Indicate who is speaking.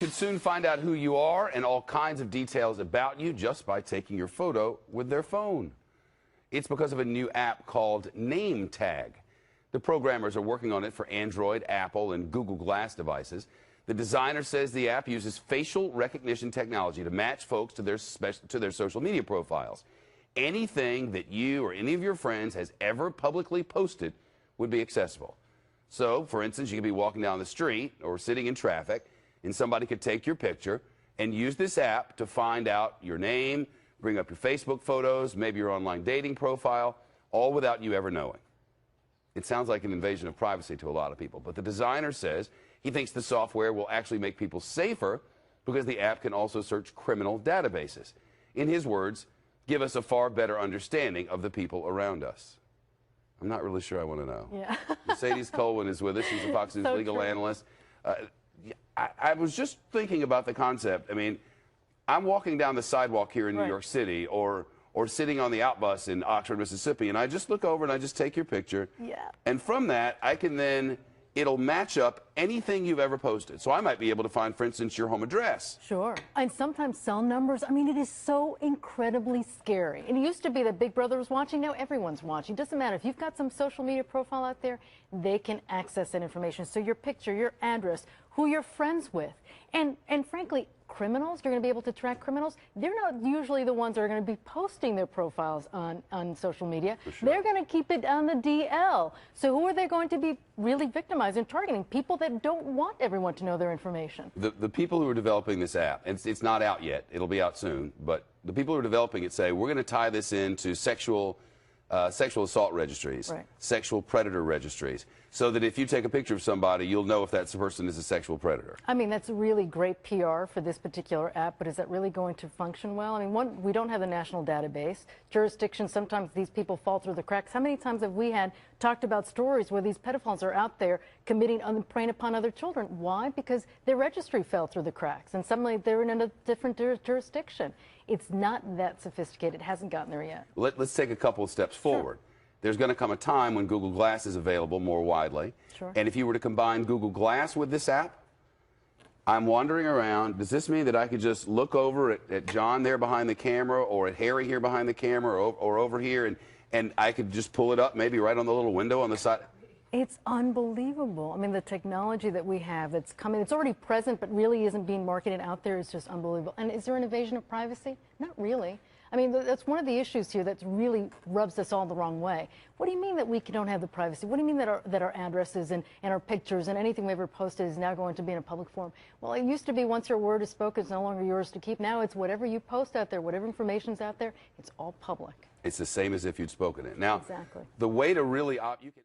Speaker 1: could soon find out who you are and all kinds of details about you just by taking your photo with their phone. It's because of a new app called Name Tag. The programmers are working on it for Android, Apple, and Google Glass devices. The designer says the app uses facial recognition technology to match folks to their social media profiles. Anything that you or any of your friends has ever publicly posted would be accessible. So, for instance, you could be walking down the street or sitting in traffic, and somebody could take your picture and use this app to find out your name, bring up your Facebook photos, maybe your online dating profile, all without you ever knowing. It sounds like an invasion of privacy to a lot of people, but the designer says he thinks the software will actually make people safer because the app can also search criminal databases. In his words, give us a far better understanding of the people around us. I'm not really sure I want to know.
Speaker 2: Yeah.
Speaker 1: Mercedes Colwin is with us. She's a Fox News legal analyst. I was just thinking about the concept. I mean, I'm walking down the sidewalk here in New York City or sitting on the outbus in Oxford, Mississippi, and I just look over and I just take your picture.
Speaker 2: Yeah.
Speaker 1: And from that, I can then, it'll match up anything you've ever posted. So I might be able to find, for instance, your home address.
Speaker 2: Sure. And sometimes cell numbers. I mean, it is so incredibly scary. It used to be that Big Brother was watching. Now everyone's watching. It doesn't matter. If you've got some social media profile out there, they can access that information. So your picture, your address, who you're friends with. And frankly, criminals, you're going to be able to track criminals. They're not usually the ones that are going to be posting their profiles on social media.
Speaker 1: Sure.
Speaker 2: They're going to keep it on the DL. So who are they going to be really victimizing and targeting? People that don't want everyone to know their information.
Speaker 1: The people who are developing this app, and it's not out yet, it'll be out soon, but the people who are developing it say, we're going to tie this into sexual assault registries, sexual predator registries, so that if you take a picture of somebody, you'll know if that person is a sexual predator.
Speaker 2: I mean, that's really great PR for this particular app, but is that really going to function well? I mean, one, we don't have a national database. Jurisdictions, sometimes these people fall through the cracks. How many times have we talked about stories where these pedophiles are out there committing and preying upon other children? Why? Because their registry fell through the cracks, and suddenly they're in a different jurisdiction. It's not that sophisticated. It hasn't gotten there yet.
Speaker 1: Let's take a couple of steps forward. Sure. There's going to come a time when Google Glass is available more widely.
Speaker 2: Sure.
Speaker 1: And if you were to combine Google Glass with this app, I'm wandering around. Does this mean that I could just look over at John there behind the camera, or at Harry here behind the camera, or over here, and I could just pull it up maybe right on the little window on the side?
Speaker 2: It's unbelievable. I mean, the technology that we have that's coming, it's already present, but really isn't being marketed out there is just unbelievable. And is there an invasion of privacy? Not really. I mean, that's one of the issues here that really rubs us all the wrong way. What do you mean that we don't have the privacy? What do you mean that our addresses and our pictures and anything we ever posted is now going to be in a public forum? Well, it used to be once your word is spoken, it's no longer yours to keep. Now it's whatever you post out there, whatever information's out there, it's all public.
Speaker 1: It's the same as if you'd spoken it. Now,
Speaker 2: exactly.
Speaker 1: The way to really you can